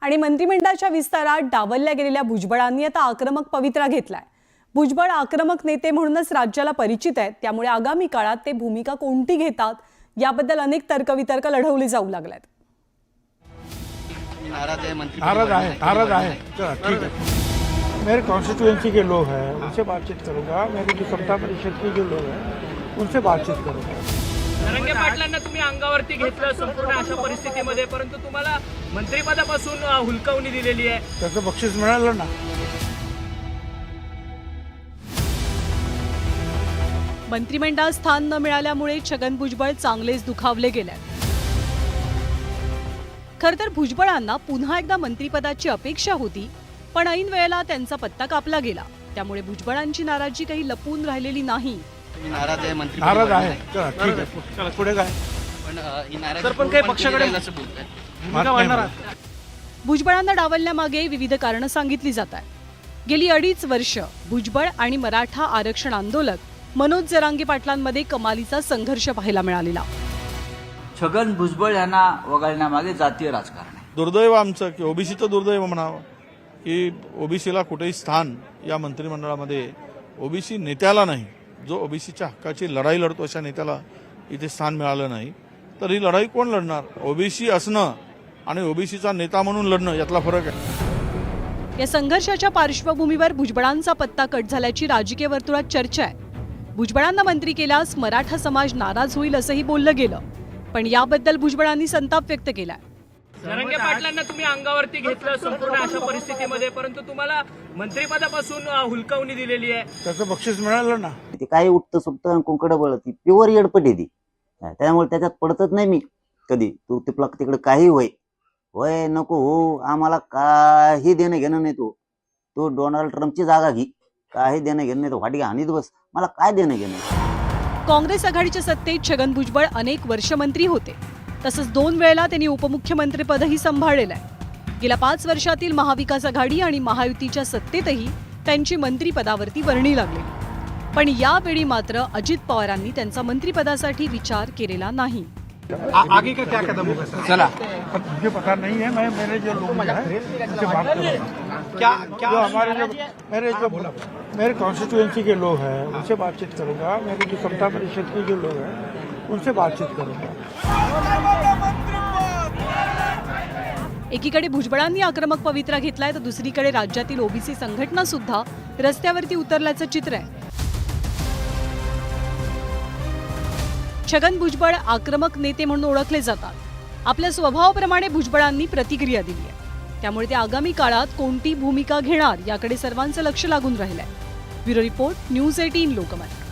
आणि मंत्रिमंडळाच्या विस्तारात डावलल्या गेलेल्या भुजबळांनी आता आक्रमक पवित्रा घेतलाय। भुजबळ आक्रमक नेते म्हणूनच राज्याला परिचित आहेत, त्यामुळे आगामी काळात ते भूमिका कोणती घेतात याबद्दल अनेक तर्कवितर्क लढवले जाऊ लागलेत। नाराज है ठीक है। मेरे कॉन्स्टिट्यूएंसी के लोग हैं, उनसे बातचीत करूंगा। मेरी जो समता परिषद के जो लोग हैं उनसे बातचीत करूंगा। रंगे पाटलांना तुम्ही अंगावरती घेतलं संपूर्ण अशा परिस्थितीमध्ये, परंतु तुम्हाला मंत्रिपदापासून हुलकावणी दिलेली आहे। त्याचं बक्षीस मिळालं ना। मंत्रिमंडळात स्थान न मिळाल्यामुळे छगन भुजबळ चांगलेच दुखावले गेले। खरं तर भुजबळांना पुन्हा एकदा मंत्रिपदाची अपेक्षा होती, पण ऐन वेळेला त्यांचा पत्ता कापला गेला। त्यामुळे भुजबळांची नाराजी काही लपून राहिलेली नाही। नाराज आहे ठीक आहे। पुढे काय पण काही पक्षाकडे भुजबळांना डावलण्यामागे विविध कारणं सांगितली जात आहेत। गेली 2.5 वर्ष भुजबळ आणि मराठा आरक्षण आंदोलक मनोज जरांगे पाटलांमध्ये कमालीचा संघर्ष पाहायला मिळालेला। छगन भुजबळ यांना वगळण्यामागे जातीय राजकारण आहे। दुर्दैव आमचं की ओबीसीचं दुर्दैव म्हणावं की ओबीसीला कुठेही स्थान या मंत्रिमंडळामध्ये ओबीसी नेत्याला नाही, जो ओबीसीच्या हक्काची लढाई लढतो अशा नेत्याला इथे स्थान मिळालं नाही। तर ही लढाई कोण लढणार? ओबीसी असणं आणि ओबीसीचा नेता म्हणून लढणं यातला फरक आहे। या संघर्षाच्या पार्श्वभूमीवर भुजबळांचा पत्ता कट झाल्याची राजकीय वर्तुळात चर्चा आहे। भुजबळांना मंत्री केल्यास मराठा समाज नाराज होईल असंही बोललं गेलं, पण याबद्दल भुजबळांनी संताप व्यक्त केलाय। रंगे पाटलांना तुम्ही अंगावरती घेतलं संपूर्ण अशा परिस्थितीमध्ये, परंतु तुम्हाला मंत्रिपदापासून हुलकावणी दिलेली आहे। त्याचं बक्षीस मिळालं ना। ते काय उठतं सुटतं कुंकड बळती प्युअर येडपट आहे ती, त्यामुळे त्याच्यात पडतच नाही मी कधी। तू तिला तिकडे काही वय नको हो, आम्हाला काही देणं घेणं नाही। तो डोनाल्ड ट्रम्पची जागा घे, काही देणं घेणं नाही। तो वाटी हानीत बस, मला काय देणं घेणं। काँग्रेस आघाडीच्या सत्तेत छगन भुजबळ अनेक वर्ष मंत्री होते, तसंच 2 वेळेला त्यांनी उपमुख्यमंत्रीपदही सांभाळलेलं आहे। गेल्या 5 वर्षातील महाविकास आघाडी आणि महायुतीच्या सत्तेतही त्यांची मंत्रिपदावरती वर्णी लागलेली, पण यावेळी मात्र अजित पवारांनी त्यांचा मंत्रिपदासाठी विचार केलेला नाही। आगे का क्या कदम होगा सर? चला, मुझे पता नहीं है। मैं मेरे जो लोग हैं उनसे बात करूंगा। क्या जो हमारे मेरे कॉन्स्टिट्यूएंसी के लोग हैं उनसे बातचीत करूंगा। मेरी जो समता परिषद के जो लोग हैं उनसे बातचीत करूंगा। एकीकडे भुजबळांनी आक्रमक पवित्रा घेतलाय, तर दुसरीकडे राज्यातील ओबीसी संघटना सुद्धा रस्त्यावरती उतरल्याचं चित्र आहे। छगन भुजबळ आक्रमक नेते म्हणून ओळखले जातात। आपल्या स्वभावाप्रमाणे भुजबळांनी प्रतिक्रिया दिली आहे, त्यामुळे ते आगामी काळात कोणती भूमिका घेणार याकडे सर्वांचं लक्ष लागून राहिलंय। Bureau report, news 18 Lokmat.